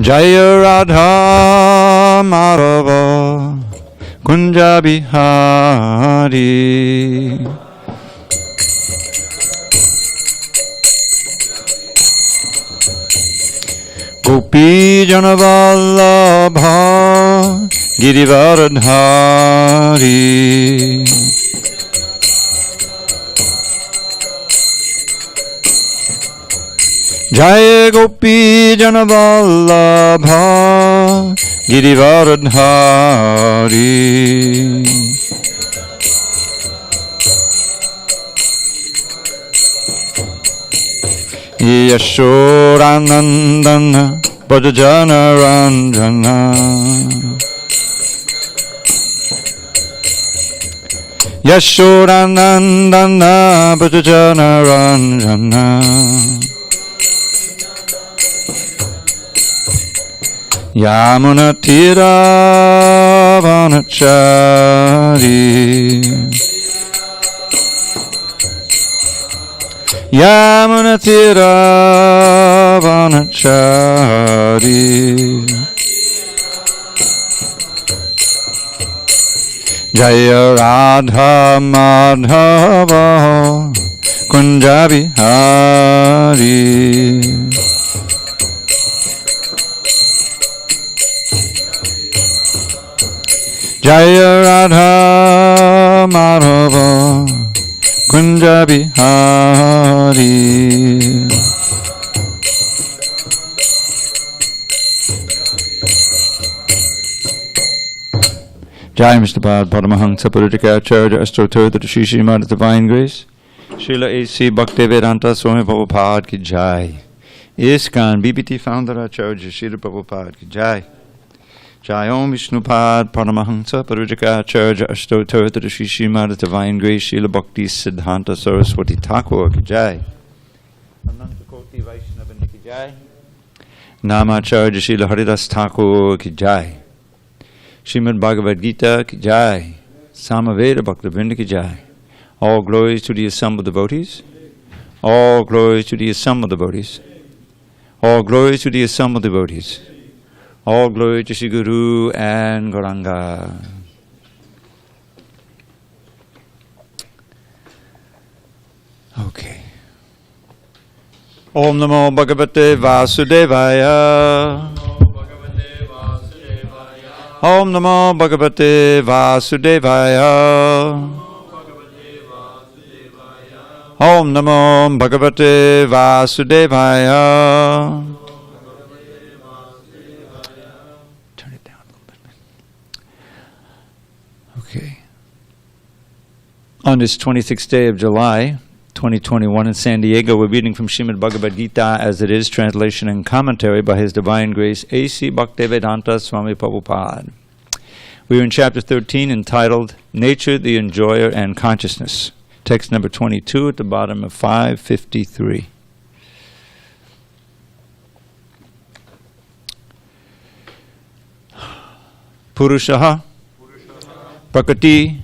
Jaya Radha Madhava Kunja Bihari. Gopi Jana Vallabha Girivaradhari. Jaya Gopi Jana Vallabha Girivaradhari. Yashodanandana Bhajana Ranjana. Yashodanandana Bhajana Ranjana. Yamuna Tira Vanachari. Yamuna Tira Vanachari. Jaya Radha Madhava Kunja Bihari. Jaya Radha Madhava Kunja Bihari. Jai Mr. Bhad Paramahansa Purudikacharya Astroturtha Shri Srimad Divine Grace Srila HG Bhaktivedanta Swami Prabhupada Ki Jai. ISKCON BBT Founder Acharya Srila Prabhupada Ki Jai. Jai Om Vishnupad Paramahansa Purudikacharya Astroturtha Shri Srimad Divine Grace Srila Bhakti Siddhanta Saraswati Thakur Ki Jai. Ananta Koti Vaishnava Ki Jai. Namacharya Srila Haridas Thakur Ki Jai. Srimad Bhagavad Gita Ki Jai. Samaveda Bhaktivinoda Ki Jai. All glories to the assembled devotees. All glories to the assembled devotees. All glories to the assembled devotees. All glory to Shri Guru and Gauranga. Okay. Om Namo Bhagavate Vasudevaya. Om Namo Bhagavate Vasudevaya. Om Namo Bhagavate Vasudevaya. Turn it down a little bit. Okay. On this 26th day of July, 2021 in San Diego, we're reading from Srimad Bhagavad Gita as it is, translation and commentary by His Divine Grace A.C. Bhaktivedanta Swami Prabhupada. We are in chapter 13 entitled Nature, the Enjoyer, and Consciousness. Text number 22 at the bottom of 553. Purushaha Prakati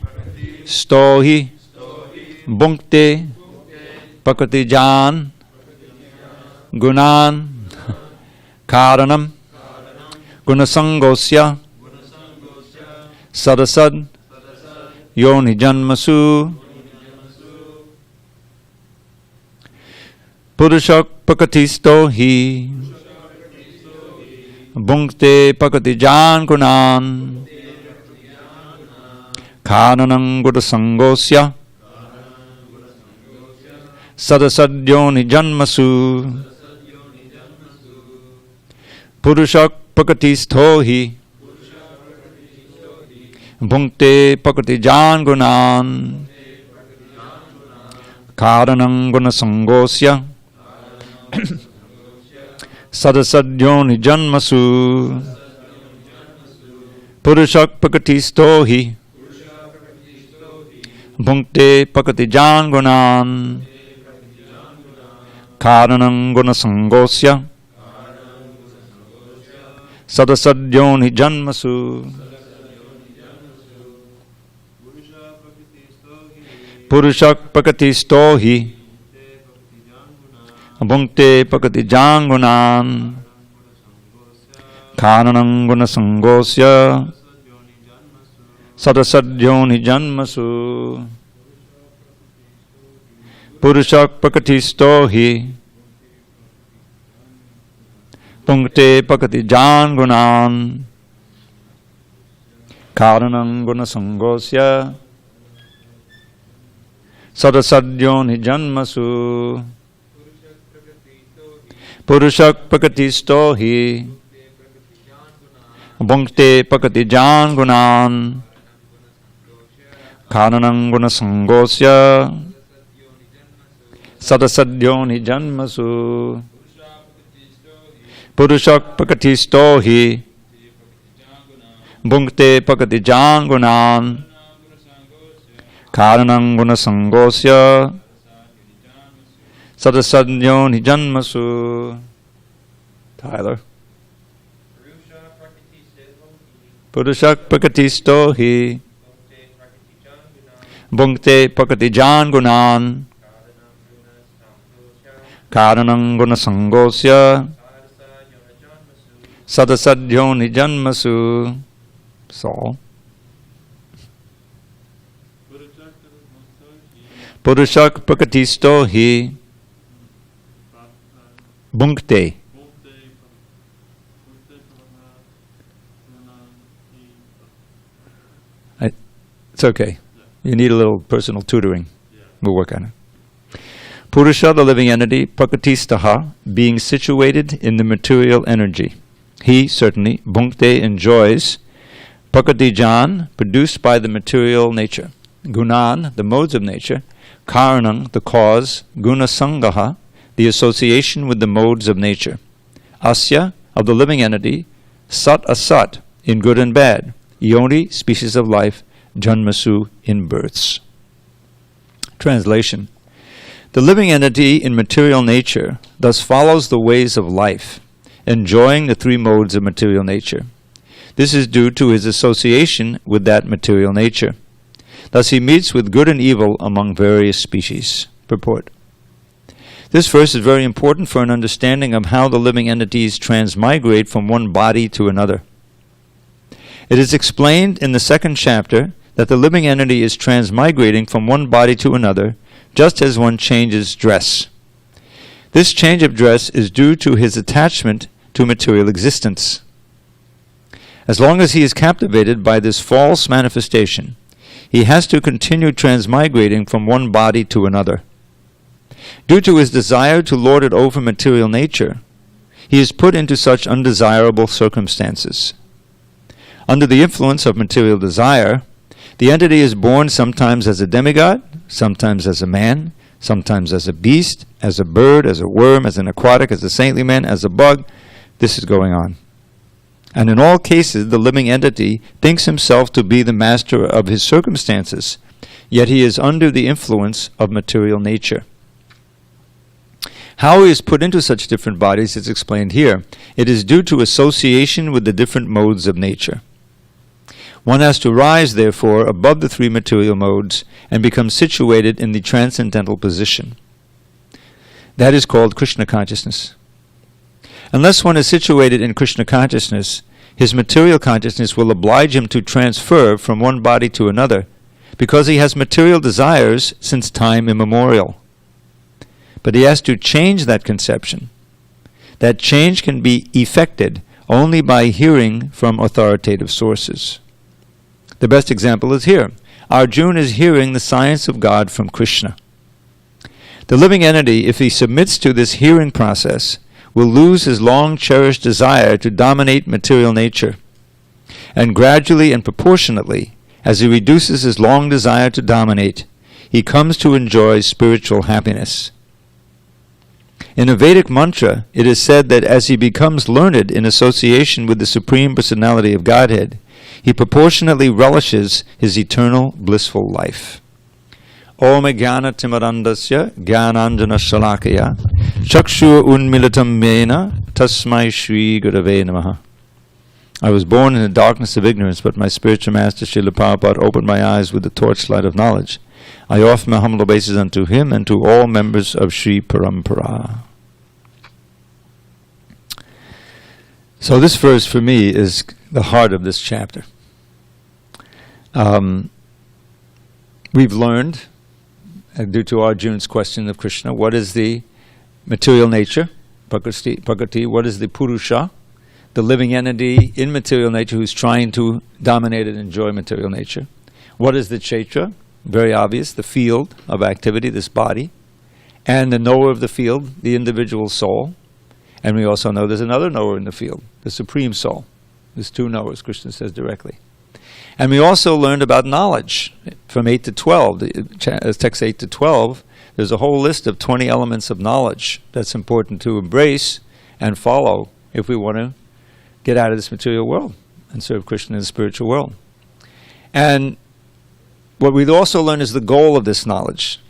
Stohi Bhunkte Prakati Jan Gunan Karanam Gunasangosya Sadasad Yoni Janmasu Purushak Prakatisto Hi Bhunkte Prakati Jan Gunan Karanam Gunasangosya Sadasadyoni Janmasu Purushak Prakatisthohi Bhunkte Prakriti Jan Gunan Karanam Gunasangosya Sadasadyoni Janmasu Purushak Prakatisthohi Bhunkte Prakriti Jan Gunan Karanam Gunasangosya Sadasadyoni Janmasu Purushak Prakatistohi Bhunkte Prakriti Jan Gunan Karanam guna sangosya sadasadyoni janmasu Purushak prakatisto hi Punkte pakati jan gunan Karanam guna sangosya Sadasadyoni janmasu Purushak prakatisto hi Punkte pakati jan gunan Karanam guna sangosya Sadasadyoni janmasu Purushak prakatisto hi Bhunkte pakati jan gunan Karanam guna sangosya Sadasadyoni janmasu. Tyler. Purushak prakatisto hi Bhunkte pakati jan gunan Karanam guna sangosya Sadasadyoni janmasu. Saul. Purushak prakatisto hi Bhunkte. It's okay. You need a little personal tutoring. We'll work on it. Purusha, the living entity, prakatistaha, being situated in the material energy. He, certainly, bhunkte, enjoys, prakatijan, produced by the material nature. Gunan, the modes of nature. Karanam, the cause. Guna sangaha, the association with the modes of nature. Asya, of the living entity. Sat asat, in good and bad. Yoni, species of life. Janmasu, in births. Translation. The living entity in material nature thus follows the ways of life, enjoying the three modes of material nature. This is due to his association with that material nature. Thus he meets with good and evil among various species. Purport. This verse is very important for an understanding of how the living entities transmigrate from one body to another. It is explained in the second chapter that the living entity is transmigrating from one body to another, just as one changes dress. This change of dress is due to his attachment to material existence. As long as he is captivated by this false manifestation, he has to continue transmigrating from one body to another. Due to his desire to lord it over material nature, he is put into such undesirable circumstances. Under the influence of material desire, the entity is born sometimes as a demigod, sometimes as a man, sometimes as a beast, as a bird, as a worm, as an aquatic, as a saintly man, as a bug. This is going on. And in all cases, the living entity thinks himself to be the master of his circumstances, yet he is under the influence of material nature. How he is put into such different bodies is explained here. It is due to association with the different modes of nature. One has to rise, therefore, above the three material modes and become situated in the transcendental position. That is called Krishna consciousness. Unless one is situated in Krishna consciousness, his material consciousness will oblige him to transfer from one body to another, because he has material desires since time immemorial. But he has to change that conception. That change can be effected only by hearing from authoritative sources. The best example is here. Arjuna is hearing the science of God from Krishna. The living entity, if he submits to this hearing process, will lose his long-cherished desire to dominate material nature. And gradually and proportionately, as he reduces his long desire to dominate, he comes to enjoy spiritual happiness. In a Vedic mantra, it is said that as he becomes learned in association with the Supreme Personality of Godhead, he proportionately relishes his eternal blissful life. Om Jnana Timarandasya Jnananjana Shalakaya Chakshu Unmilitam Mena Tasmai Shri Gurave Namaha. I was born in the darkness of ignorance, but my spiritual master Srila Prabhupada opened my eyes with the torchlight of knowledge. I offer my humble obeisance unto him and to all members of Sri Parampara. So this verse for me is the heart of this chapter. We've learned, due to Arjuna's question of Krishna, what is the material nature, Prakriti, what is the Purusha, the living entity in material nature who's trying to dominate and enjoy material nature. What is the Kshetra? Very obvious, the field of activity, this body. And the knower of the field, the individual soul. And we also know there's another knower in the field, the Supreme Soul. There's two knowers, Krishna says directly. And we also learned about knowledge from 8 to 12. Text 8 to 12, there's a whole list of 20 elements of knowledge that's important to embrace and follow if we want to get out of this material world and serve Krishna in the spiritual world. And what we'd also learn is the goal of this knowledge.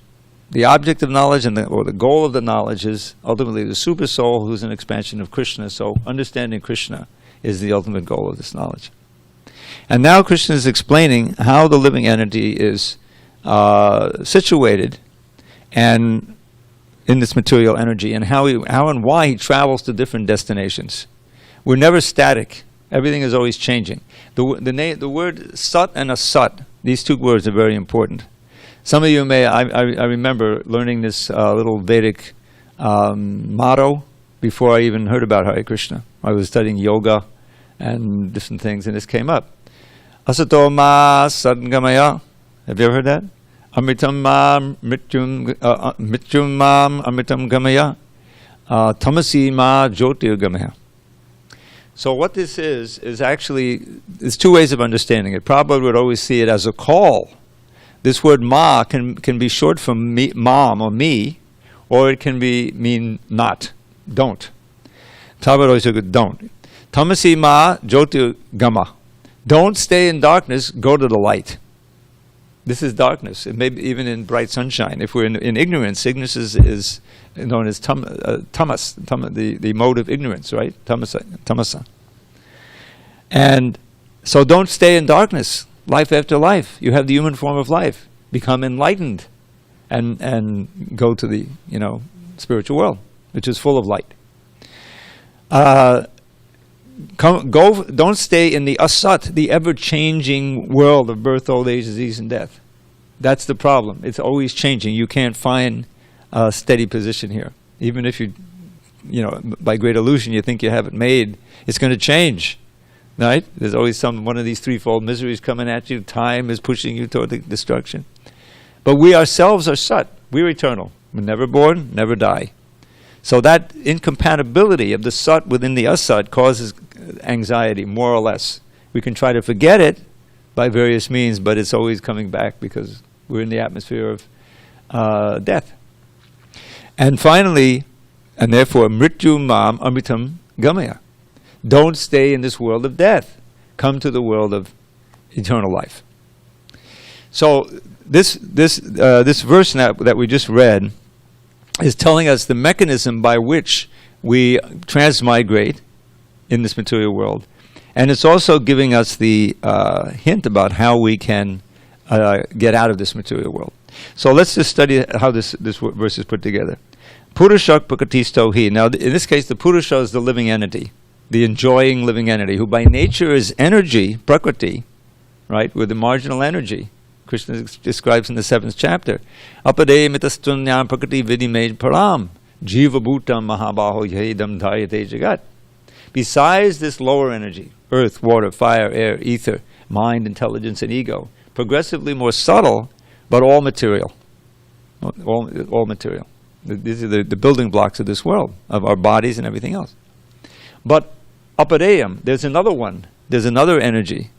The object of knowledge or the goal of the knowledge is ultimately the super soul, who's an expansion of Krishna. So understanding Krishna is the ultimate goal of this knowledge. And now Krishna is explaining how the living entity is situated and in this material energy, and how and why he travels to different destinations. We're never static. Everything is always changing. The word sat and asat, these two words are very important. Some of you I remember learning this little Vedic motto before I even heard about Hare Krishna. I was studying yoga and different things, and this came up. Asato ma sadgamaya. Have you ever heard that? Amritam ma mrityum mam amritam gamaya. Tamasi ma jyotir gamaya. So what this is actually, there's two ways of understanding it. Prabhupada would always see it as a call. This word ma can be short for me, mom or me, or it can mean not, don't. Prabhupada always said don't. Tamasi ma jyotir gama. Don't stay in darkness, go to the light. This is darkness. It may be even in bright sunshine. If we're in ignorance, ignorance is known as tamas, the mode of ignorance, right? Tamasa. And so don't stay in darkness, life after life. You have the human form of life. Become enlightened and go to the spiritual world, which is full of light. Don't stay in the asat, the ever-changing world of birth, old age, disease, and death. That's the problem. It's always changing. You can't find a steady position here. Even if by great illusion you think you have it made, it's going to change, right? There's always one of these threefold miseries coming at you. Time is pushing you toward the destruction. But we ourselves are sat. We're eternal. We're never born, never die. So that incompatibility of the sat within the asat causes anxiety, more or less. We can try to forget it by various means, but it's always coming back because we're in the atmosphere of death. And finally, and therefore, mrityu mam amritam gamaya. Don't stay in this world of death. Come to the world of eternal life. So this verse that we just read is telling us the mechanism by which we transmigrate in this material world. And it's also giving us the hint about how we can get out of this material world. So let's just study how this verse is put together. Purushak prakatisto hi. Now, in this case, the Purusha is the living entity, the enjoying living entity, who by nature is energy, prakriti, right, with the marginal energy. Krishna describes in the 7th chapter. Apade mitastunyam prakriti vidime param jiva bhutam mahabaho yedam dhyate jagat. Besides this lower energy, earth, water, fire, air, ether, mind, intelligence, and ego, progressively more subtle, but all material. All material. These are the building blocks of this world, of our bodies and everything else. But aparayam, there's another one. There's another energy,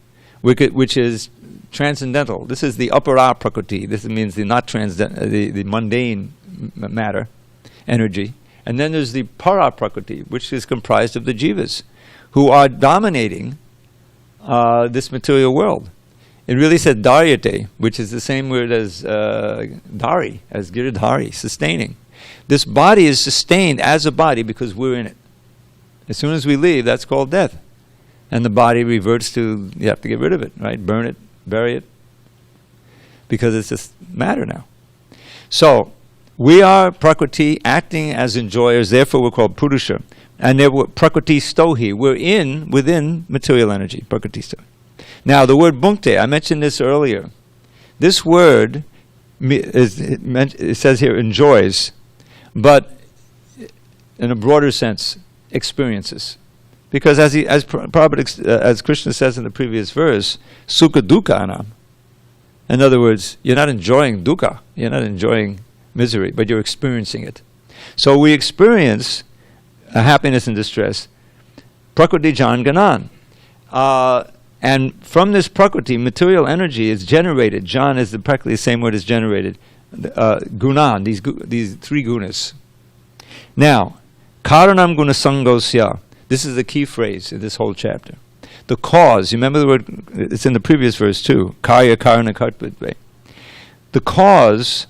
which is transcendental. This is the apara prakriti. This means the not the mundane matter, energy. And then there's the para prakriti, which is comprised of the jivas, who are dominating this material world. It really said daryate, which is the same word as dari, as giridhari, sustaining. This body is sustained as a body because we're in it. As soon as we leave, that's called death. And the body reverts to, you have to get rid of it, right? Burn it, bury it, because it's just matter now. So, we are Prakriti acting as enjoyers, therefore we're called Purusha. And there were Prakriti Stohi. We're within material energy, Prakriti Stohi. Now, the word Bhunkte, I mentioned this earlier. This word, it says here, enjoys, but in a broader sense, experiences. Because as Krishna says in the previous verse, Sukha Dukkha Anam. In other words, you're not enjoying dukkha, you're not enjoying misery, but you're experiencing it. So we experience happiness and distress, Prakriti Jan Ganan. And from this Prakriti, material energy is generated. Jan is practically the same word as generated. Gunan, these three gunas. Now, Karanam Gunasangosya. This is the key phrase in this whole chapter. The cause, you remember the word, it's in the previous verse too, Karya Karana Kartvidve. The cause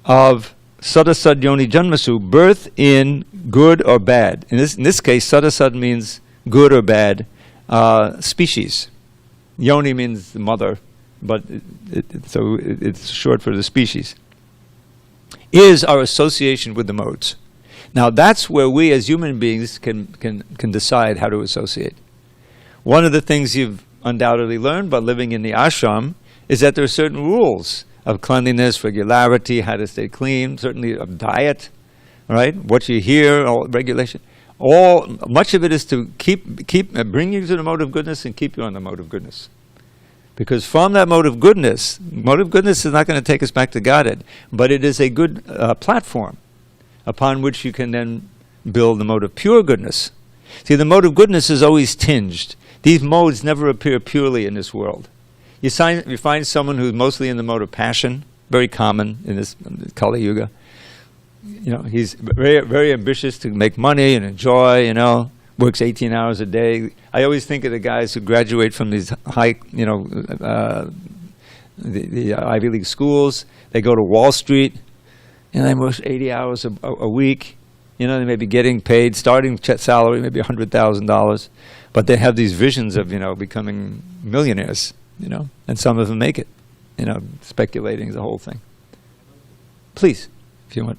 of Sadasad Yoni Janmasu, birth in good or bad. In this case, Sadasad means good or bad species. Yoni means the mother, but so it's short for the species. Is our association with the modes. Now that's where we as human beings can decide how to associate. One of the things you've undoubtedly learned by living in the ashram is that there are certain rules of cleanliness, regularity, how to stay clean, certainly of diet, right? What you hear, all regulation. Much of it is to bring you to the mode of goodness and keep you on the mode of goodness. Because from that mode of goodness is not going to take us back to Godhead, but it is a good platform upon which you can then build the mode of pure goodness. See, the mode of goodness is always tinged. These modes never appear purely in this world. You find someone who's mostly in the mode of passion, very common in this Kali Yuga. You know, he's very, very ambitious to make money and enjoy, you know, works 18 hours a day. I always think of the guys who graduate from these high, you know, the Ivy League schools. They go to Wall Street, and they work 80 hours a week. You know, they may be getting paid, starting salary, maybe $100,000, but they have these visions of, you know, becoming millionaires, you know, and some of them make it, you know, speculating the whole thing. Please, if you want.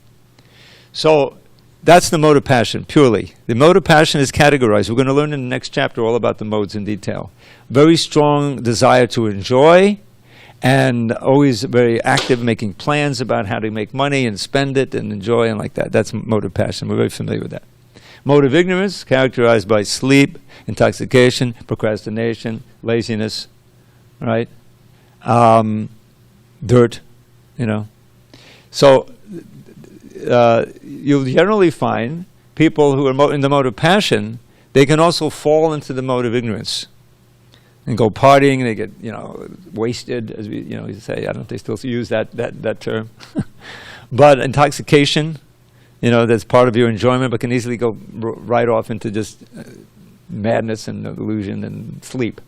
So that's the mode of passion, purely. The mode of passion is categorized. We're going to learn in the next chapter all about the modes in detail. Very strong desire to enjoy, and always very active, making plans about how to make money and spend it and enjoy and like that. That's mode of passion. We're very familiar with that. Mode of ignorance, characterized by sleep, intoxication, procrastination, laziness, right? Dirt, you know. So you'll generally find people who are in the mode of passion, they can also fall into the mode of ignorance and go partying, and they get, you know, wasted, as we, you know, you say. I don't know if they still use that term. But intoxication, you know, that's part of your enjoyment, but can easily go right off into just madness and illusion and sleep,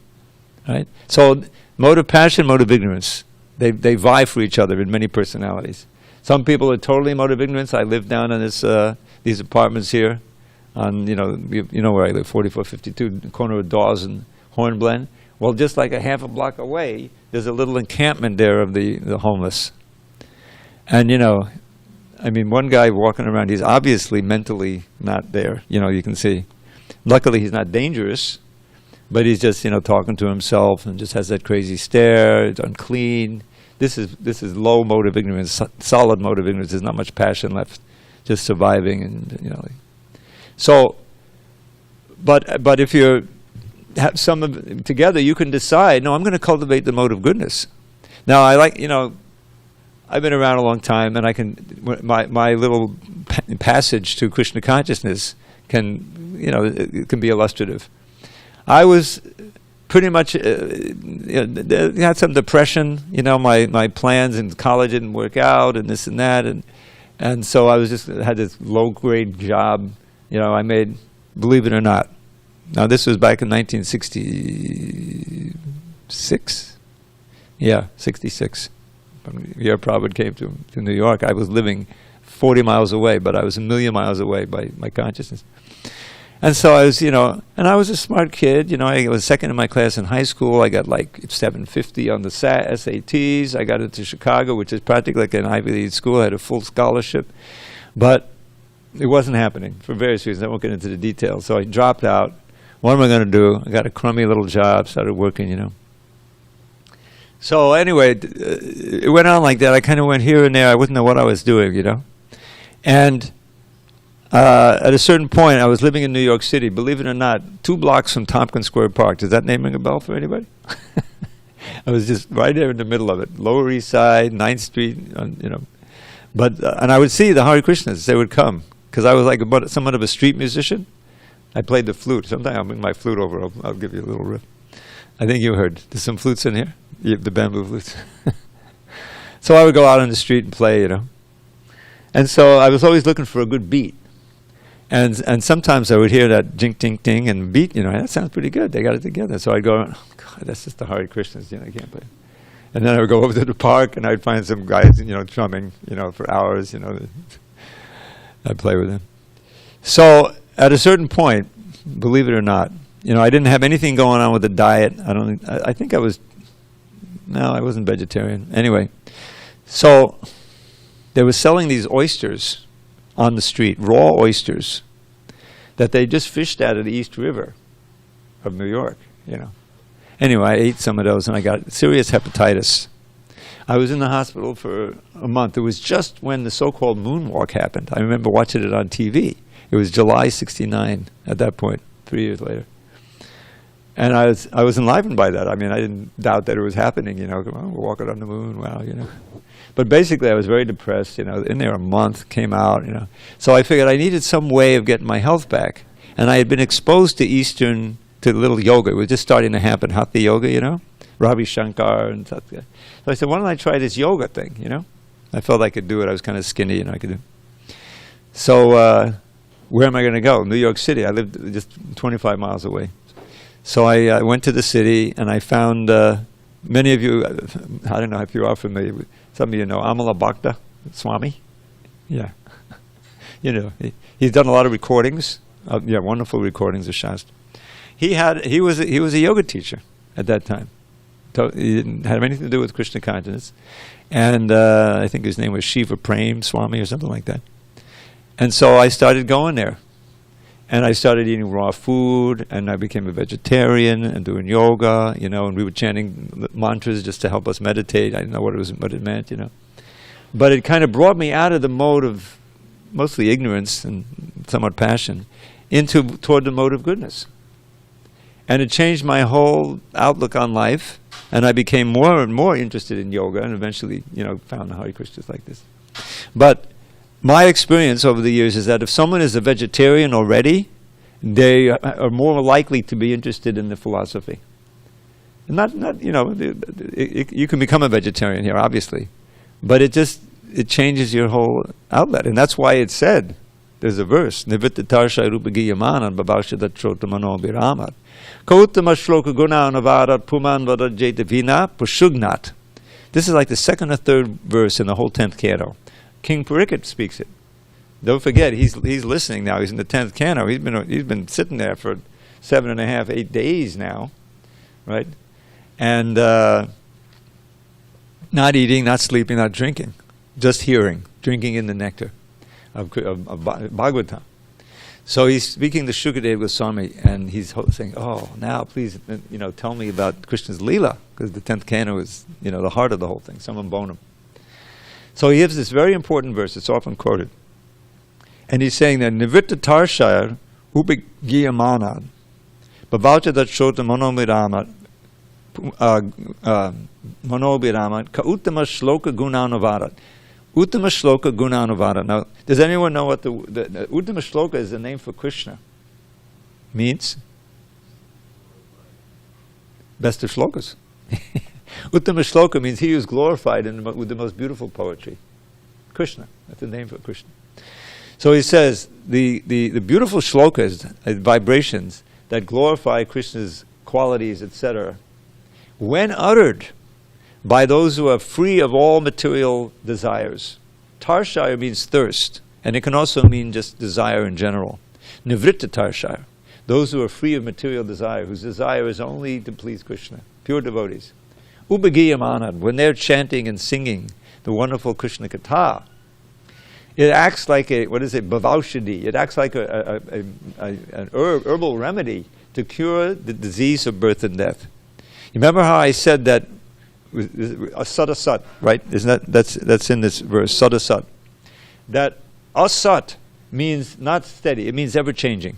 right? So mode of passion, mode of ignorance, they vie for each other in many personalities. Some people are totally mode of ignorance. I live down in these apartments here, on, you know where I live, 4452, the corner of Dawes and Hornblende. Well, just like a half a block away, there's a little encampment there of the homeless. And, you know, I mean, one guy walking around, he's obviously mentally not there, you know, you can see. Luckily, he's not dangerous, but he's just, you know, talking to himself and just has that crazy stare, it's unclean. This is low mode of ignorance, solid mode of ignorance. There's not much passion left, just surviving, and, you know. So, but if you have some of them together, you can decide, no, I'm going to cultivate the mode of goodness. Now, I like, you know, I've been around a long time, and I can, my little passage to Krishna consciousness can, you know, it can be illustrative. I was pretty much, had some depression, you know, my plans in college didn't work out, and this and that, and so I had this low-grade job, you know, I made, believe it or not. Now, this was back in 1966. Yeah, 66. From the year Prabhupada came to New York, I was living 40 miles away, but I was a million miles away by my consciousness. And so I was, you know, and I was a smart kid, you know, I was second in my class in high school. I got like 750 on the SATs. I got into Chicago, which is practically like an Ivy League school. I had a full scholarship. But it wasn't happening for various reasons. I won't get into the details. So I dropped out. What am I going to do? I got a crummy little job, started working, you know. So anyway, it went on like that. I kind of went here and there. I wouldn't know what I was doing, you know. And at a certain point, I was living in New York City, believe it or not, 2 blocks from Tompkins Square Park. Does that name ring a bell for anybody? I was just right there in the middle of it, Lower East Side, 9th Street, you know. But and I would see the Hare Krishnas. They would come because I was like somewhat of a street musician. I played the flute. Sometime I'll bring my flute over. I'll give you a little riff. I think you heard. There's some flutes in here. The bamboo flutes. So I would go out on the street and play, you know. And so I was always looking for a good beat. And sometimes I would hear that jink, tink, ting, and beat, you know, that sounds pretty good. They got it together. So I'd go, oh, God, that's just the Hare Krishnas, you know, I can't play. And then I would go over to the park and I'd find some guys, you know, drumming, you know, for hours, you know. I'd play with them. So at a certain point, believe it or not, you know, I didn't have anything going on with the diet. I think I wasn't vegetarian. Anyway, so they were selling these oysters on the street, raw oysters, that they just fished out of the East River of New York, you know. Anyway, I ate some of those and I got serious hepatitis. I was in the hospital for a month. It was just when the so-called moonwalk happened. I remember watching it on TV. It was July '69 at that point, 3 years later. And I was enlivened by that. I mean, I didn't doubt that it was happening, you know. Oh, we're walking on the moon, wow, you know. But basically, I was very depressed, you know. In there a month, came out, you know. So I figured I needed some way of getting my health back. And I had been exposed to to little yoga. It was just starting to happen, Hatha yoga, you know. Ravi Shankar and such. So I said, why don't I try this yoga thing, you know. I felt I could do it. I was kind of skinny, and I could do it. So where am I going to go? New York City. I lived just 25 miles away. So I went to the city, and I found many of you, I don't know if you are familiar with, some of you know Amala Bhakta Swami. Yeah. You know, he's done a lot of recordings, wonderful recordings of Shastra. He was a yoga teacher at that time. He didn't have anything to do with Krishna consciousness. And I think his name was Shiva Prem Swami or something like that. And so I started going there. And I started eating raw food, and I became a vegetarian and doing yoga, you know, and we were chanting mantras just to help us meditate. I didn't know what it meant, you know. But it kind of brought me out of the mode of mostly ignorance and somewhat passion toward the mode of goodness. And it changed my whole outlook on life, and I became more and more interested in yoga, and eventually, you know, found the Hare Krishnas like this. But my experience over the years is that if someone is a vegetarian already, they are more likely to be interested in the philosophy. Not you know, you can become a vegetarian here, obviously, but it changes your whole outlet, and that's why it said, there's a verse, Nivitta Tarsha Rupagiyamanan Babashada Trotamano Biramat Kautama Shloka Guna Navarat Puman Vadajeta Vina Pushugnat. This is like the second or third verse in the whole 10th canto. King Pariksit speaks it. Don't forget, he's listening now. He's in the 10th canto. He's been sitting there for 7.5, 8 days now, right? And not eating, not sleeping, not drinking, just hearing, drinking in the nectar of Bhagavad Gita. So he's speaking to Shukadeva Goswami, and he's saying, "Oh, now please, you know, tell me about Krishna's Leela, because the 10th canto is, you know, the heart of the whole thing. Samam Bonam." So he gives this very important verse, it's often quoted. And he's saying that Nivitta Tarshayar Upagiyamanad Bhavachada Shota Monomiramat Ka Uttama Shloka Gunanavarat. Uttama Shloka Gunanavarat. Now, does anyone know what the Uttama Shloka is the name for Krishna? Means best of shlokas. Uttama Shloka means he who's glorified with the most beautiful poetry. Krishna, that's the name for Krishna. So he says, the beautiful shlokas, vibrations that glorify Krishna's qualities, etc., when uttered by those who are free of all material desires. Tarshaya means thirst, and it can also mean just desire in general. Nivritta Tarshaya, those who are free of material desire, whose desire is only to please Krishna, pure devotees. Upagiyamanad, when they're chanting and singing the wonderful Krishna Katha, It acts like a, what is it, bhavaushadhi. It acts like an herbal remedy to cure the disease of birth and death. You remember how I said that asat asat, right? Isn't that's in this verse, sat asat. That asat means not steady, it means ever changing.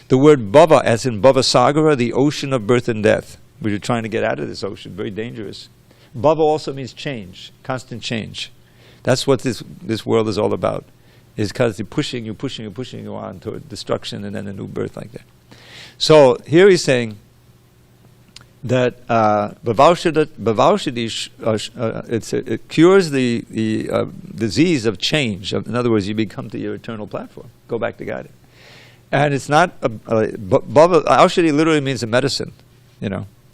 The word bhava, as in bhavasagara, the ocean of birth and death. We're trying to get out of this ocean, very dangerous. Bhava also means change, constant change. That's what this world is all about. Is because pushing you on toward destruction and then a new birth like that. So here he's saying that bhavaushadhi, it cures the disease of change. In other words, you become to your eternal platform. Go back to God. And it's not aushadhi literally means a medicine,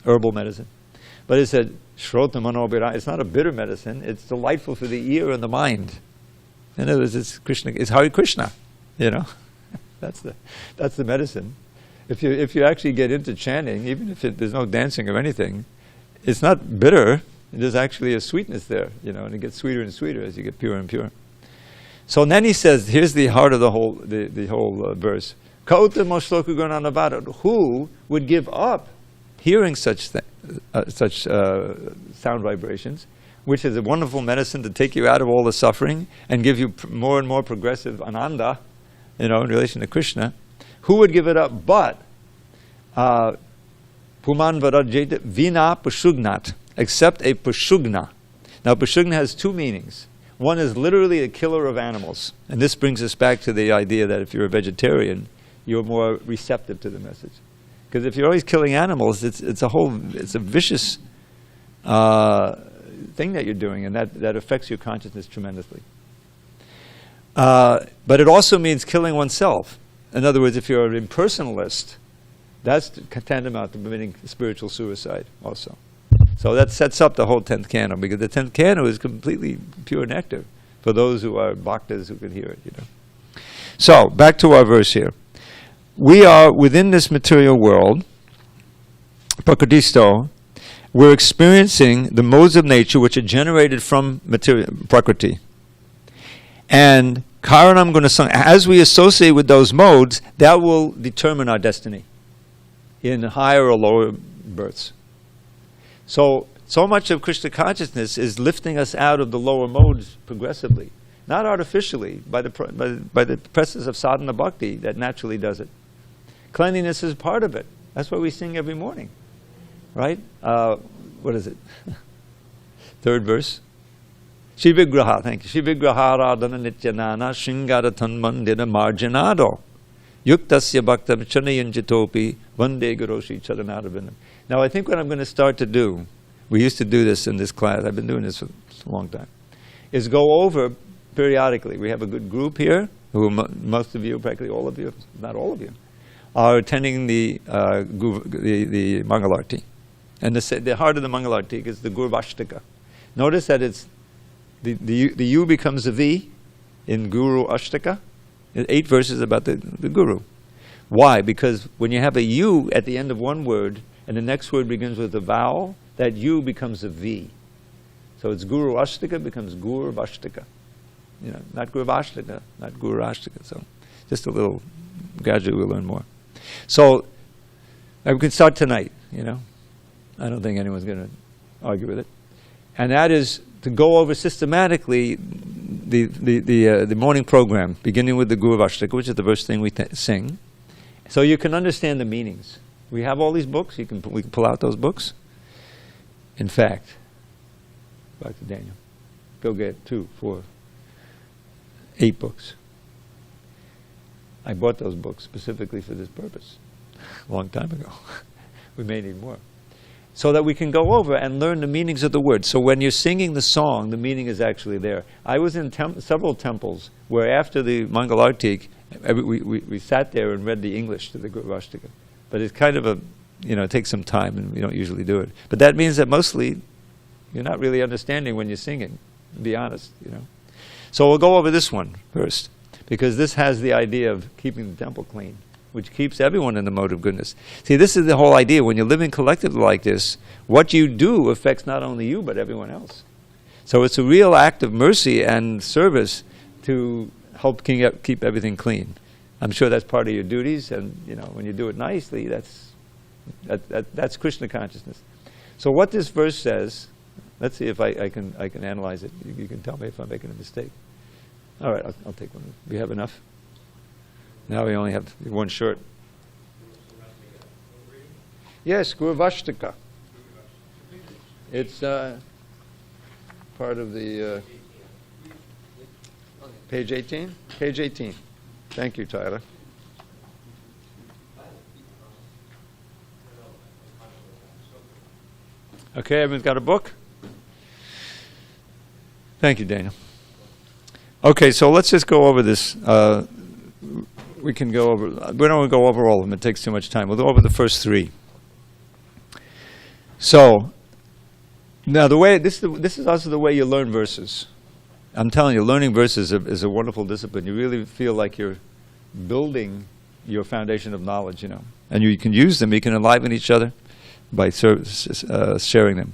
herbal medicine. But it said Shrota Manobira, it's not a bitter medicine, it's delightful for the ear and the mind. In other words, it's Krishna, it's Hare Krishna, That's the medicine. If you actually get into chanting, even if there's no dancing or anything, it's not bitter, there's actually a sweetness there, and it gets sweeter and sweeter as you get purer and purer. So then he says, here's the heart of the whole verse. Who would give up hearing such sound vibrations, which is a wonderful medicine to take you out of all the suffering and give you more and more progressive ananda, in relation to Krishna. Who would give it up? But puman varajeta vina pashugnat, except a pashugna. Now pashugna has two meanings. One is literally a killer of animals, and this brings us back to the idea that if you're a vegetarian, you're more receptive to the message. Because if you're always killing animals, it's a vicious thing that you're doing, and that affects your consciousness tremendously. But it also means killing oneself. In other words, if you're an impersonalist, that's tantamount to committing spiritual suicide also. So that sets up the whole 10th canto, because the 10th canto is completely pure nectar for those who are bhaktas who can hear it. So, back to our verse here. We are within this material world, prakritisto. We're experiencing the modes of nature which are generated from material prakriti. And karanam gunasang, as we associate with those modes, that will determine our destiny in higher or lower births. So much of Krishna consciousness is lifting us out of the lower modes progressively, not artificially, by the process of sadhana bhakti that naturally does it. Cleanliness is part of it. That's what we sing every morning, right? What is it? Third verse. Shivigraha, thank you. Shivigraha radhana nityanana shingara tanmandina marjanado yuktasya bhaktam chanayanjitopi vande guroshi charanaravinam. Now I think what I'm going to start to do, we used to do this in this class, I've been doing this for a long time, is go over periodically. We have a good group here, who most of you, practically all of you, not all of you, are attending the Mangalarti. And the heart of the Mangalarti is the Gurvashtaka. Notice that it's the U becomes a V in Guru Ashtaka. 8 verses about the Guru. Why? Because when you have a U at the end of one word, and the next word begins with a vowel, that U becomes a V. So it's Guru Ashtaka becomes Guru Vashtaka. Not Guru Vashtaka, not Guru Ashtaka. So just a little, gradually we'll learn more. So we can start tonight, I don't think anyone's going to argue with it. And that is to go over systematically the morning program, beginning with the Guru Vashtaka, which is the first thing we sing, so you can understand the meanings. We have all these books. We can pull out those books. In fact, back to Daniel, go get 2, 4, 8 books. I bought those books specifically for this purpose a long time ago. We may need more. So that we can go over and learn the meanings of the words. So when you're singing the song, the meaning is actually there. I was in several temples where after the Mangalarti, we sat there and read the English to the Guru Vashtaka. But it's kind of it takes some time, and we don't usually do it. But that means that mostly you're not really understanding when you're singing, to be honest, So we'll go over this one first, because this has the idea of keeping the temple clean, which keeps everyone in the mode of goodness. See, this is the whole idea. When you're living collectively like this, what you do affects not only you, but everyone else. So it's a real act of mercy and service to help keep everything clean. I'm sure that's part of your duties, and when you do it nicely, that's Krishna consciousness. So what this verse says, let's see if I can analyze it. You can tell me if I'm making a mistake. All right, I'll take one. We have enough? Now we only have one short. Yes, Gurvashtaka. It's part of the page 18? Page 18. Thank you, Tyler. Okay, everyone's got a book? Thank you, Daniel. Okay, so let's just go over this. We can go over, we don't want to go over all of them, it takes too much time. We'll go over the first three. So, now this is also the way you learn verses. I'm telling you, learning verses is a wonderful discipline. You really feel like you're building your foundation of knowledge, and you can use them, you can enliven each other by sharing them.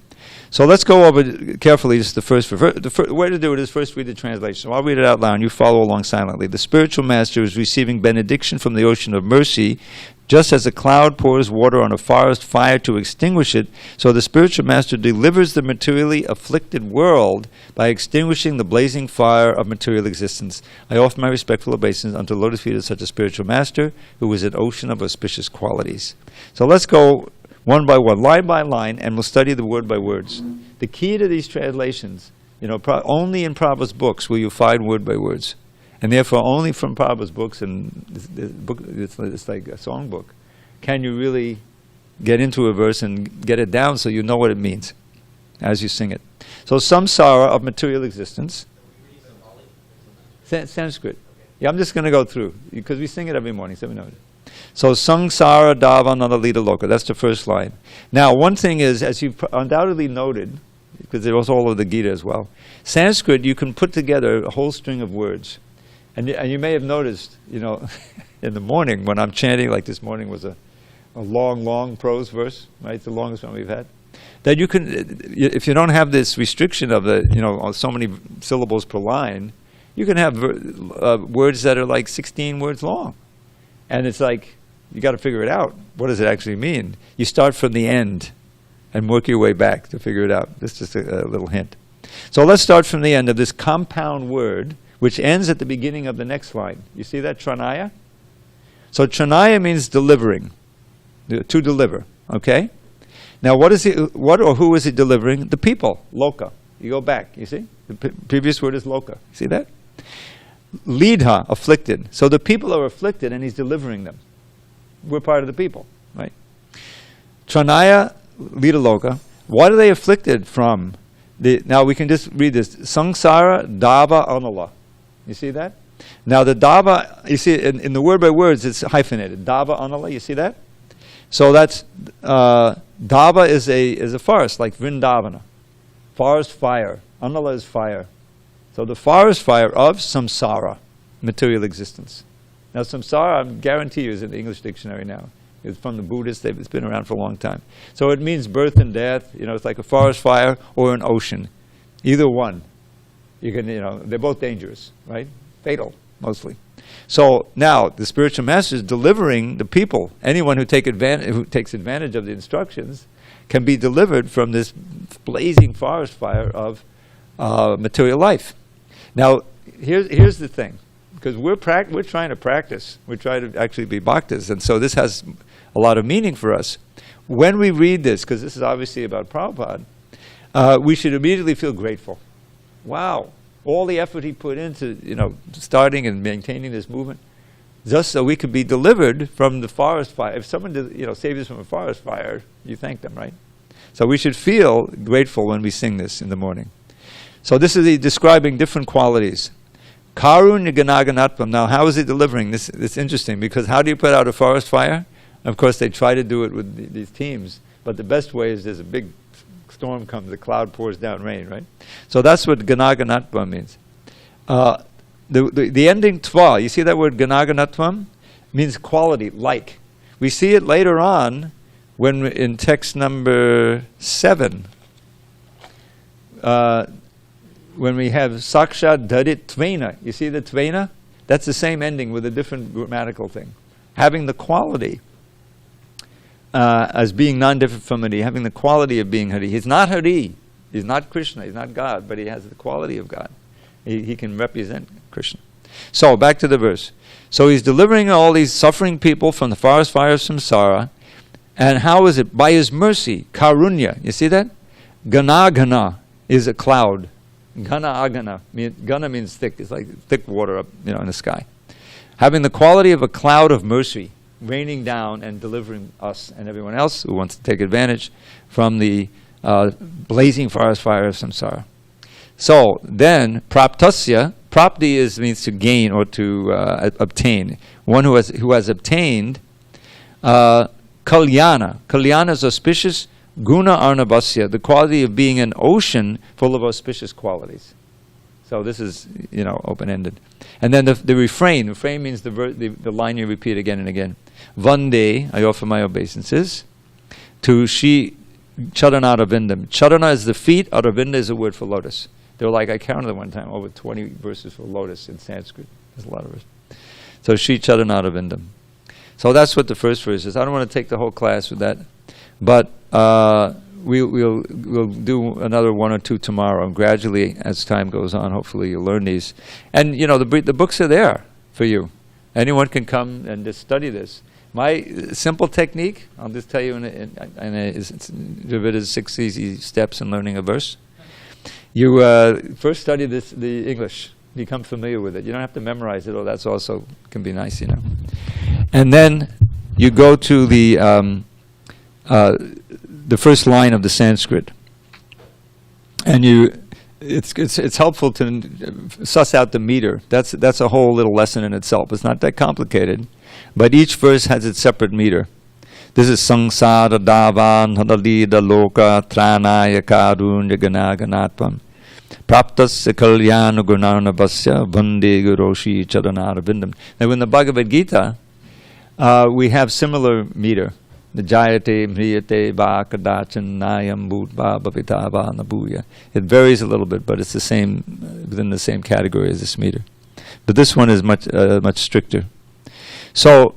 So let's go over carefully just the first. The way to do it is first read the translation. So I'll read it out loud and you follow along silently. The spiritual master is receiving benediction from the ocean of mercy. Just as a cloud pours water on a forest fire to extinguish it, so the spiritual master delivers the materially afflicted world by extinguishing the blazing fire of material existence. I offer my respectful obeisance unto the lotus feet of such a spiritual master, who is an ocean of auspicious qualities. So let's go one by one, line by line, and we'll study the word by words. The key to these translations, only in Prabhupada's books will you find word by words. And therefore, only from Prabhupada's books, and the book, it's like a songbook, can you really get into a verse and get it down so you know what it means as you sing it. So, samsara of material existence. Sanskrit. Yeah, I'm just going to go through, because we sing it every morning, so we know it. So, samsara dava nanalita loka, that's the first line. Now, one thing is, as you've undoubtedly noted, because it was all over the Gita as well, Sanskrit, you can put together a whole string of words. And you may have noticed, in the morning when I'm chanting, like this morning was a long prose verse, right? It's the longest one we've had. That you can, if you don't have this restriction of so many syllables per line, you can have words that are like 16 words long. And it's like, you got to figure it out. What does it actually mean? You start from the end and work your way back to figure it out. That's just a little hint. So let's start from the end of this compound word, which ends at the beginning of the next line. You see that, tranaya? So tranaya means delivering, to deliver, okay? Now what or who is he delivering? The people, loka. You go back, you see? The previous word is loka. See that? Lidha, afflicted. So the people are afflicted and he's delivering them. We're part of the people, right? Tranaya, Lidha loka. What are they afflicted from? Now we can just read this. Samsara dava anala. You see that? Now the dava, you see in the word by words, it's hyphenated. Dava anala, you see that? So that's, dava is a forest, like Vrindavana. Forest fire. Anala is fire. So the forest fire of samsara, material existence. Now samsara, I guarantee you, is in the English dictionary now. It's from the Buddhists, it's been around for a long time. So it means birth and death, it's like a forest fire or an ocean. Either one. You can, they're both dangerous, right? Fatal, mostly. So now the spiritual master is delivering the people. Anyone who takes advantage of the instructions can be delivered from this blazing forest fire of material life. Now, here's the thing, because we're trying to practice. We're trying to actually be bhaktas, and so this has a lot of meaning for us. When we read this, because this is obviously about Prabhupada, we should immediately feel grateful. Wow, all the effort he put into, starting and maintaining this movement, just so we could be delivered from the forest fire. If someone, saves us from a forest fire, you thank them, right? So we should feel grateful when we sing this in the morning. So this is describing different qualities. Karunya Ganaganatvam. Now, how is he delivering this? It's interesting, because how do you put out a forest fire? Of course, they try to do it with these teams, but the best way is there's a big storm comes, the cloud pours down rain, right? So that's what Ganaganatvam means. The ending tva, you see that word Ganaganatvam? Means quality, like. We see it later on when in text number 7. when we have sakshat dharit tvena, you see the tvena? That's the same ending with a different grammatical thing. Having the quality as being non-different from Hari, having the quality of being Hari. He's not Hari, he's not Krishna, he's not God, but he has the quality of God. He can represent Krishna. So, back to the verse. So he's delivering all these suffering people from the forest fire of samsara. And how is it? By his mercy, karunya. You see that? Gana is a cloud. Gana agana. Gana means thick. It's like thick water up, in the sky. Having the quality of a cloud of mercy, raining down and delivering us and everyone else who wants to take advantage from the blazing forest fire of samsara. So then, praptasya, prapti means to gain or to obtain. One who has obtained kalyana. Kalyana is auspicious. Guna arnabasya, the quality of being an ocean full of auspicious qualities. So this is, open-ended. And then the refrain. Refrain means the line you repeat again and again. Vande, I offer my obeisances to Shri Charana Arvindam. Charana is the feet, Arvinda is a word for lotus. They were like, I counted them one time, over 20 verses for lotus in Sanskrit. There's a lot of verses. So Shri Charana Arvindam. So that's what the first verse is. I don't want to take the whole class with that, but we'll do another one or two tomorrow. And gradually, as time goes on, hopefully you'll learn these. And the books are there for you. Anyone can come and just study this. My simple technique, I'll just tell you, Dravida 6 easy steps in learning a verse. You first study the English. Become familiar with it. You don't have to memorize it. That's also can be nice, And then you go to the first line of the Sanskrit, and it's helpful to suss out the meter. That's a whole little lesson in itself. It's not that complicated, but each verse has its separate meter. This is sangsara davan hadalida loka tranaya karunya ganaganatvam praptasya kalyana gunarnabasya vande guroshi charanarvindam. Now in the Bhagavad Gita, we have similar meter. The jayate mriyate va kadachan nayam bhutva bhavitava nabuya. It varies a little bit, but it's the same, within the same category as this meter. But this one is much stricter. So,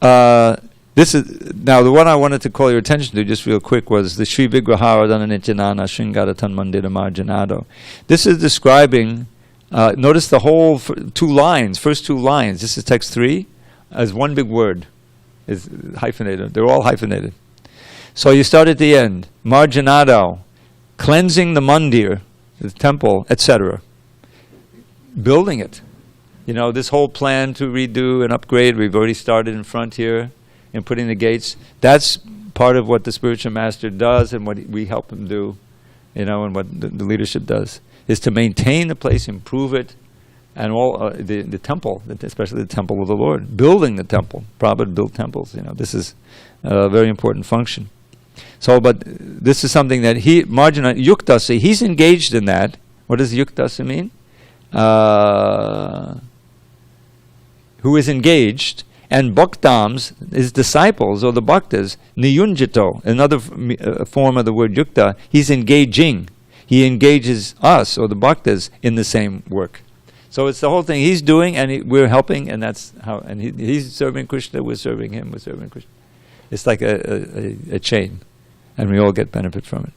this is now the one I wanted to call your attention to just real quick was the Sri Vigraharadana Nityanana Shringara Tanmandira Marjanado. This is describing, notice the whole first two lines, this is text 3, as one big word, is hyphenated. They're all hyphenated. So you start at the end, Marjanado, cleansing the mandir, the temple, etc. Building it. This whole plan to redo and upgrade, we've already started in front here. And putting the gates, that's part of what the spiritual master does and what we help him do, and what the leadership does, is to maintain the place, improve it, and all the temple, especially the temple of the Lord, building the temple. Prabhupada built temples, this is a very important function. So, but this is something that Marjana, Yuktasa, he's engaged in that. What does Yuktasa mean? Who is engaged. And bhaktams, his disciples, or the bhaktas, niyunjito, another form of the word yukta, he's engaging. He engages us, or the bhaktas, in the same work. So it's the whole thing he's doing, and we're helping, and that's how, and he's serving Krishna, we're serving him, we're serving Krishna. It's like a chain, and we all get benefit from it.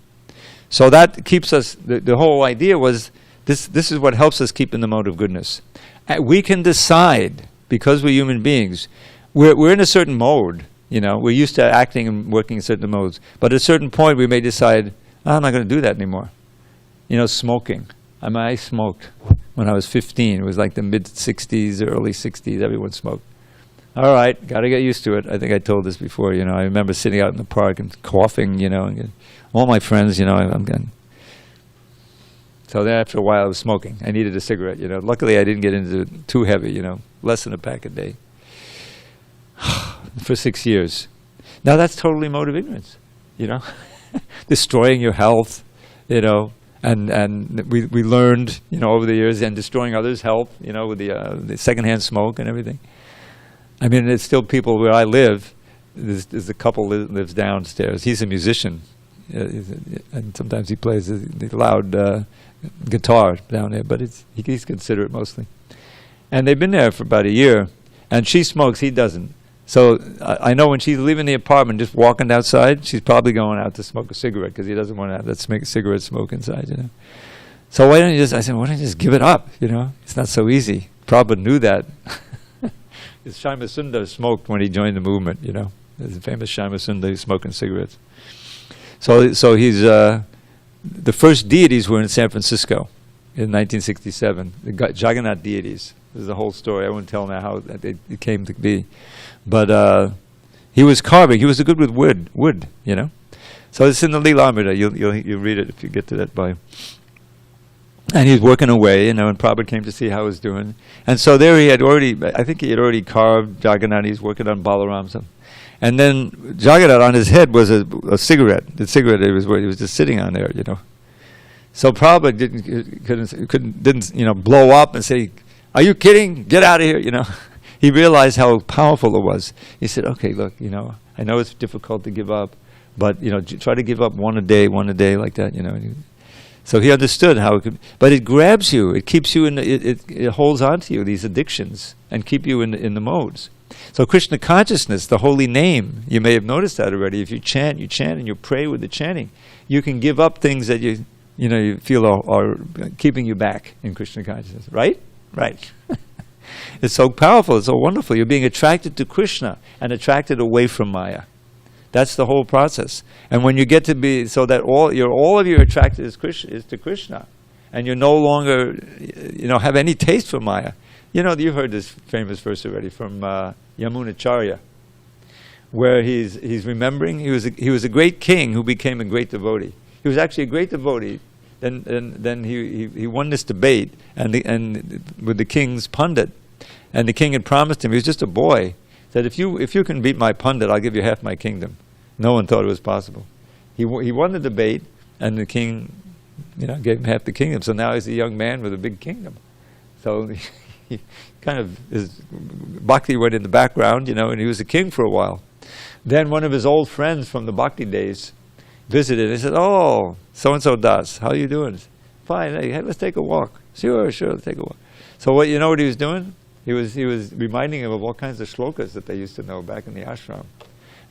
So that keeps us, the whole idea was, this is what helps us keep in the mode of goodness. We can decide, because we're human beings, we're in a certain mode, we're used to acting and working in certain modes. But at a certain point we may decide, I'm not going to do that anymore. Smoking. I smoked when I was 15. It was like the mid-60s, early 60s, everyone smoked. All right, got to get used to it. I think I told this before, I remember sitting out in the park and coughing, and all my friends, I'm getting... So then after a while I was smoking. I needed a cigarette, Luckily I didn't get into it too heavy, less than a pack a day. For 6 years. Now that's totally mode of ignorance, destroying your health, and we learned, over the years, and destroying others' health, with the secondhand smoke and everything. I mean, it's still people where I live. There's a couple lives downstairs. He's a musician. and sometimes he plays the loud guitar down there, but he's considerate mostly. And they've been there for about a year, and she smokes, he doesn't. So I know when she's leaving the apartment, just walking outside, she's probably going out to smoke a cigarette because he doesn't want to have that cigarette smoke inside, you know. So why don't you just, I said, why don't you just give it up, you know? It's not so easy. Prabhupada knew that. Shyama Sundar smoked when he joined the movement, you know. There's a famous Shyama Sundar smoking cigarettes. So he's, the first deities were in San Francisco in 1967, the Jagannath deities. This is the whole story. I won't tell now how it came to be. But he was carving. He was good with wood, you know. So it's in the Leelamrita. You'll read it if you get to that volume. And he's working away, you know, and Prabhupada came to see how he was doing. And so there he had already, I think he had already carved Jagannath. He's working on Balaram. And then Jagannath on his head was a cigarette. The cigarette he was just sitting on there, you know. So Prabhupada didn't you know, blow up and say, "Are you kidding? Get out of here," you know. He realized how powerful it was. He said, "Okay, look, you know, I know it's difficult to give up, but, you know, try to give up one a day like that, you know." So he understood how it could, but it grabs you. It keeps you in. It holds on to you, these addictions, and keep you in the modes. So Krishna consciousness, the holy name, you may have noticed that already. If you chant, and you pray with the chanting, you can give up things that you feel are keeping you back in Krishna consciousness. Right? Right. It's so powerful. It's so wonderful. You're being attracted to Krishna and attracted away from Maya. That's the whole process. And when you get to be, so that all of you attracted is to Krishna, and you no longer, you know, have any taste for Maya. You know, you've heard this famous verse already from Yamunacharya, where he's remembering he was a great king who became a great devotee. He was actually a great devotee. Then he won this debate and with the king's pundit, and the king had promised him, he was just a boy, said, if you can beat my pundit, I'll give you half my kingdom. No one thought it was possible. He won the debate, and the king, you know, gave him half the kingdom. So now he's a young man with a big kingdom. So he kind of, his bhakti went in the background, you know, and he was a king for a while. Then one of his old friends from the bhakti days visited. He said, "Oh, so-and-so Das, how are you doing?" "Fine, hey, let's take a walk." Sure, let's take a walk. So what he was doing? He was reminding him of all kinds of shlokas that they used to know back in the ashram.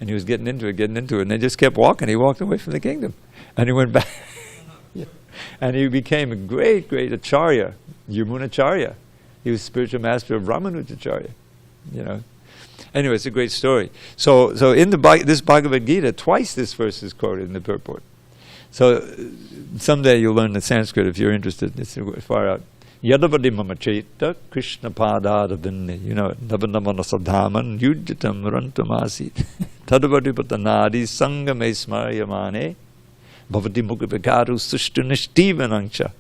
And he was getting into it, and they just kept walking. He walked away from the kingdom. And he went back. Yeah. And he became a great acharya, Yamunacharya. He was spiritual master of Ramanujacharya, you know. Anyway, it's a great story. So in this Bhagavad Gita, twice this verse is quoted in the purport. So someday you'll learn the Sanskrit if you're interested. It's far out. Yadavadi mamacheta Krishna padadadinne, you know, navanamanasadhaman yudjitam rantamasit tadavadi patanadi sangame smaryamane bhavati mukhavikaru sushtunishtivanancha.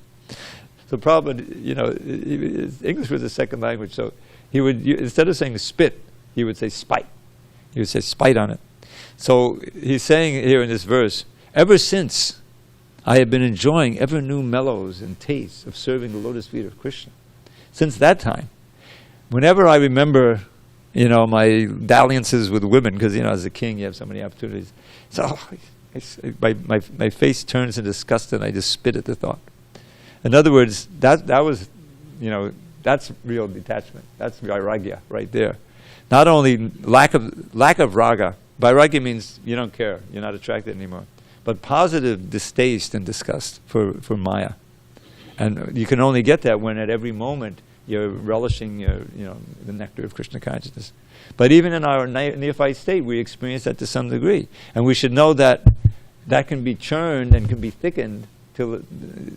So Prabhupada, you know, English was a second language, so he would, instead of saying spit, he would say spite. He would say spite on it. So he's saying here in this verse, ever since I have been enjoying ever new mellows and tastes of serving the lotus feet of Krishna. Since that time, whenever I remember, you know, my dalliances with women, because, you know, as a king you have so many opportunities, so my face turns into disgust and I just spit at the thought. In other words, that was, you know, that's real detachment. That's vairagya right there. Not only lack of raga. Vairagya means you don't care, you're not attracted anymore. But positive distaste and disgust for Maya. And you can only get that when at every moment you're relishing the nectar of Krishna consciousness. But even in our neophyte state, we experience that to some degree. And we should know that that can be churned and can be thickened till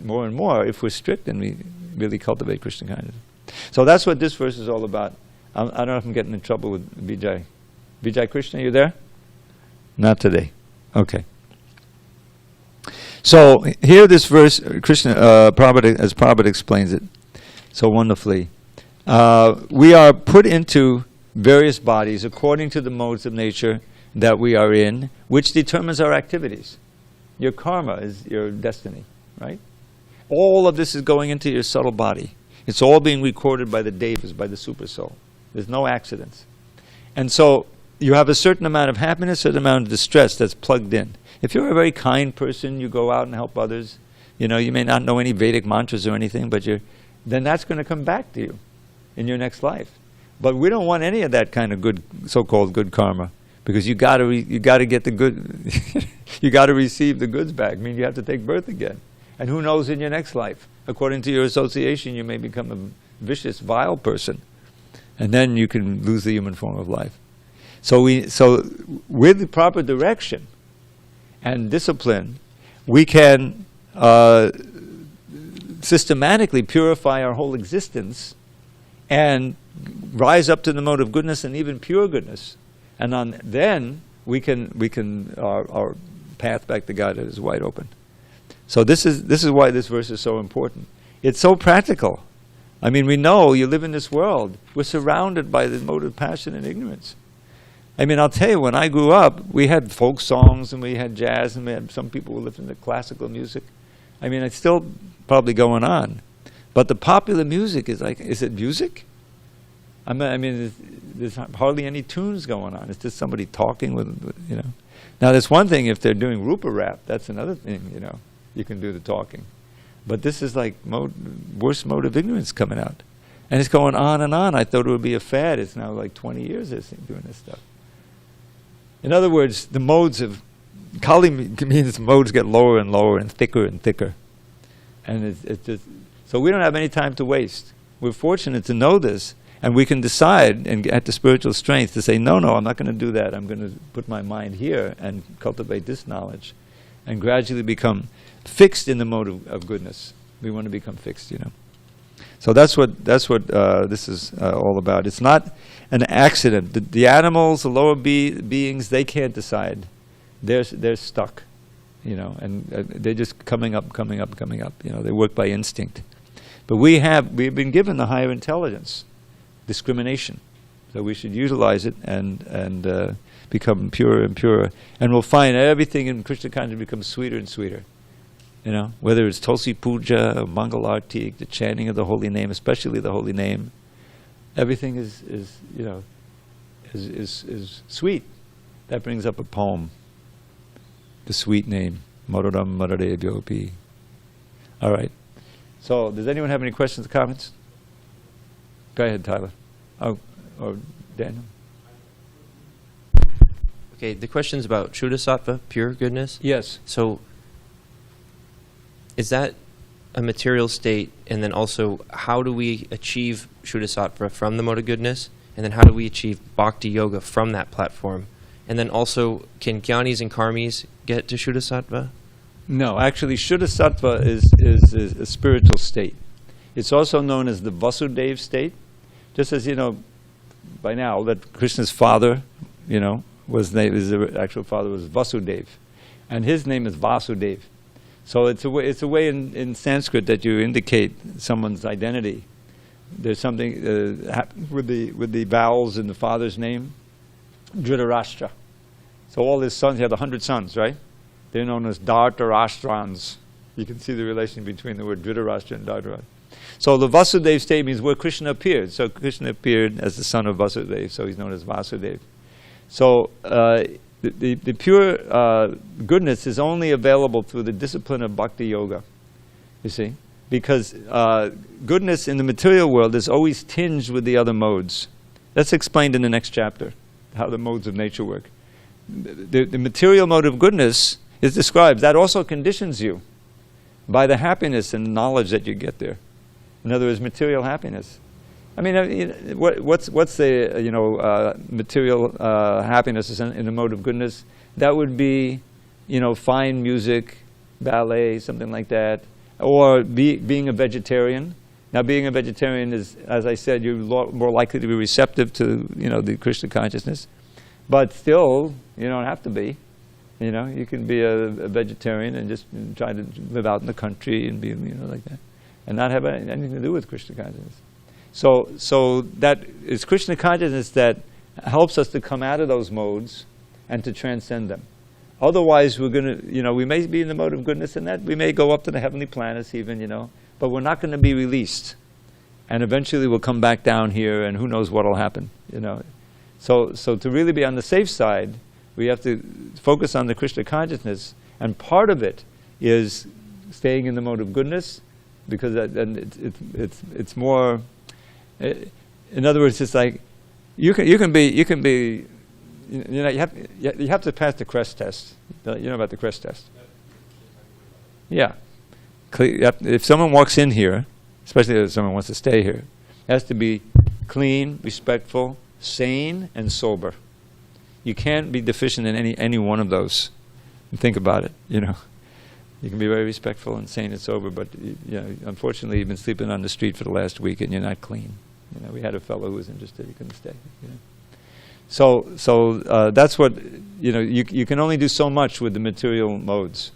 more and more if we're strict and we really cultivate Krishna consciousness. So that's what this verse is all about. I don't know if I'm getting in trouble with Vijay. Vijay Krishna, you there? Not today. Okay. So here this verse, Krishna, Prabhupada, as Prabhupada explains it so wonderfully, we are put into various bodies according to the modes of nature that we are in, which determines our activities. Your karma is your destiny, right? All of this is going into your subtle body. It's all being recorded by the devas, by the super soul. There's no accidents. And so you have a certain amount of happiness, a certain amount of distress that's plugged in. If you're a very kind person, you go out and help others. You know, you may not know any Vedic mantras or anything, but then that's going to come back to you in your next life. But we don't want any of that kind of good, so-called good karma, because you got to get the good. You got to receive the goods back. I mean, you have to take birth again, and who knows in your next life? According to your association, you may become a vicious, vile person, and then you can lose the human form of life. So with the proper direction and discipline, we can systematically purify our whole existence and rise up to the mode of goodness and even pure goodness, and then we can our path back to God is wide open. So this is why this verse is so important. It's so practical. I mean, we know you live in this world. We're surrounded by the mode of passion and ignorance. I mean, I'll tell you, when I grew up, we had folk songs and we had jazz and we had some people who listened to classical music. I mean, it's still probably going on. But the popular music is like, is it music? I mean, there's hardly any tunes going on. It's just somebody talking with, you know. Now, there's one thing if they're doing Rupa rap. That's another thing, you know. You can do the talking. But this is like worst mode of ignorance coming out. And it's going on and on. I thought it would be a fad. It's now like 20 years doing this stuff. In other words, the modes of Kali means modes get lower and lower and thicker and thicker. And it's just, so we don't have any time to waste. We're fortunate to know this, and we can decide and get the spiritual strength to say, no, I'm not going to do that. I'm going to put my mind here and cultivate this knowledge and gradually become fixed in the mode of goodness. We want to become fixed, you know. So that's what this is all about. It's not an accident. The animals, the lower beings, they can't decide. They're stuck, you know, and they're just coming up. You know, they work by instinct. But we've been given the higher intelligence, discrimination. So we should utilize it and become purer and purer. And we'll find everything in Krishna consciousness becomes sweeter and sweeter. You know, whether it's Tulsi Puja, or Mangal Arti, the chanting of the holy name, especially the holy name, everything is you know, is sweet. That brings up a poem. The sweet name, Maruram Marare Byopi. All right. So, does anyone have any questions or comments? Go ahead, Tyler. Oh, or Daniel. Okay, the question's about Shuddha-sattva, pure goodness. Yes. So, is that a material state, and then also how do we achieve Shuddha-sattva from the mode of goodness, and then how do we achieve bhakti yoga from that platform? And then also, can jnanis and karmis get to Shuddha-sattva? No, actually Shuddha-sattva is a spiritual state. It's also known as the Vasudeva state. Just as, you know, by now that Krishna's father, you know, his actual father was Vasudeva, and his name is Vasudeva. So it's a way in Sanskrit that you indicate someone's identity. There's something with the vowels in the father's name, Dhritarashtra. So all his sons, he had 100 sons, right? They're known as Dhartarashtrans. You can see the relation between the word Dhritarashtra and Dhartarashtra. So the Vasudeva state means where Krishna appeared. So Krishna appeared as the son of Vasudeva, so he's known as Vasudeva. So the pure goodness is only available through the discipline of bhakti yoga, you see? Because goodness in the material world is always tinged with the other modes. That's explained in the next chapter, how the modes of nature work. The material mode of goodness is described. That also conditions you by the happiness and knowledge that you get there. In other words, material happiness. I mean, what's the material happiness in the mode of goodness? That would be, you know, fine music, ballet, something like that, or being a vegetarian. Now, being a vegetarian is, as I said, you're more likely to be receptive to, you know, the Krishna consciousness. But still, you don't have to be. You know, you can be a vegetarian and just try to live out in the country and be, you know, like that, and not have anything to do with Krishna consciousness. So that is Krishna consciousness that helps us to come out of those modes and to transcend them. Otherwise, we're going to, you know, we may be in the mode of goodness and that we may go up to the heavenly planets even, you know, but we're not going to be released. And eventually we'll come back down here and who knows what will happen, you know. So to really be on the safe side, We have to focus on the Krishna consciousness, and part of it is staying in the mode of goodness, because it's more. In other words, it's like you can be. You know, you have to pass the Kṛṣṇa test. You know about the Kṛṣṇa test? Yeah. If someone walks in here, especially if someone wants to stay here, it has to be clean, respectful, sane, and sober. You can't be deficient in any one of those. And think about it. You know, you can be very respectful and sane and sober, but you know, unfortunately, you've been sleeping on the street for the last week, and you're not clean. You know, we had a fellow who was interested; he couldn't stay. You know? So that's what, you know. You can only do so much with the material modes.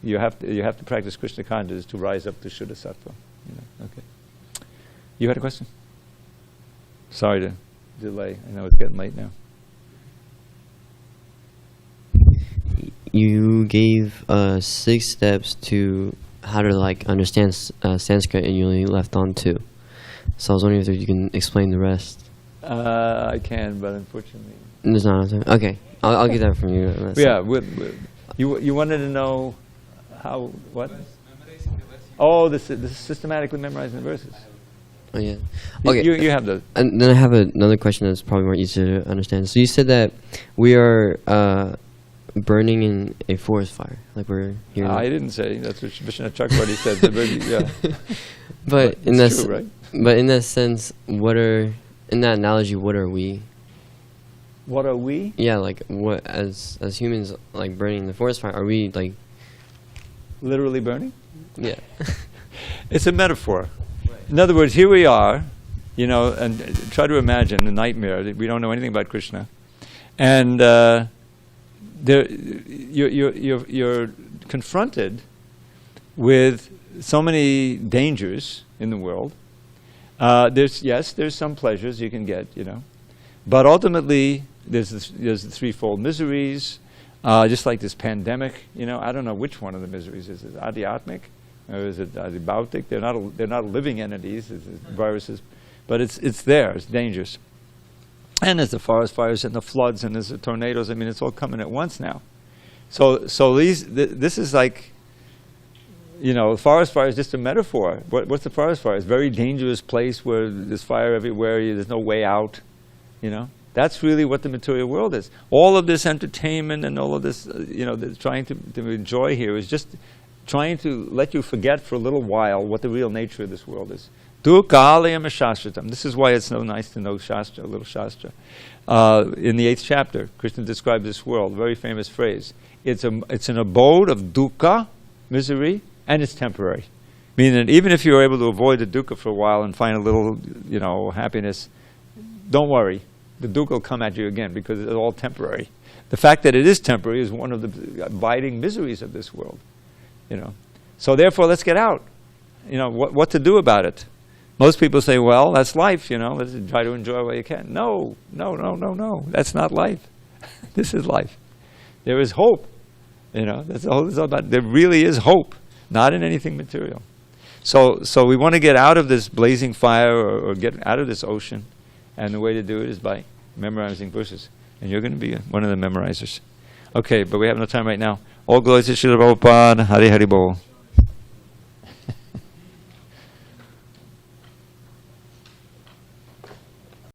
You have to practice Krishna consciousness to rise up to Shuddha Sattva. You know. Okay. You had a question? Sorry to delay. I know it's getting late now. You gave 6 steps to how to understand Sanskrit, and you only left on 2. So I was wondering if you can explain the rest. I can, but unfortunately, there's not enough time. Okay, I'll get that from you. Yeah, you wanted to know how what? Oh, this is systematically memorizing the verses. Oh yeah. Okay. You have those. And then I have another question that's probably more easier to understand. So you said that we are burning in a forest fire, like we're here. I didn't say that's what Vishnu Chakravarti said. Yeah. But in that true, right? But in that sense, in that analogy, what are we? What are we? Yeah, what as humans, burning in the forest fire, are we literally burning? Yeah. It's a metaphor. Right. In other words, here we are, you know, and try to imagine a nightmare. We don't know anything about Krishna, and you're confronted with so many dangers in the world. There's some pleasures you can get, you know, but ultimately there's the threefold miseries. Just like this pandemic, you know, I don't know which one of the miseries is it, adhyatmic, or is it adibautic? They're not living entities, it's viruses, but it's there. It's dangerous. And there's the forest fires and the floods and there's the tornadoes. I mean, it's all coming at once now. So this is like, you know, forest fire is just a metaphor. What's the forest fire? It's a very dangerous place where there's fire everywhere. There's no way out. You know, that's really what the material world is. All of this entertainment and all of this, you know, trying to enjoy here is just trying to let you forget for a little while what the real nature of this world is. Dukkhalayam shastratam. This is why it's so nice to know Shastra, a little Shastra. In the 8th chapter, Krishna describes this world, very famous phrase. It's an abode of dukkha, misery, and it's temporary. Meaning that even if you're able to avoid the dukkha for a while and find a little, you know, happiness, don't worry. The dukkha will come at you again because it's all temporary. The fact that it is temporary is one of the abiding miseries of this world. You know, so therefore, let's get out. You know, what to do about it? Most people say, well, that's life, you know, let's try to enjoy what you can. No. That's not life. This is life. There is hope. You know, that's all it's all about. There really is hope, not in anything material. So we want to get out of this blazing fire or get out of this ocean. And the way to do it is by memorizing verses. And you're going to be one of the memorizers. Okay, but we have no time right now. All glories to Srila Prabhupada. Hari Hari Bol.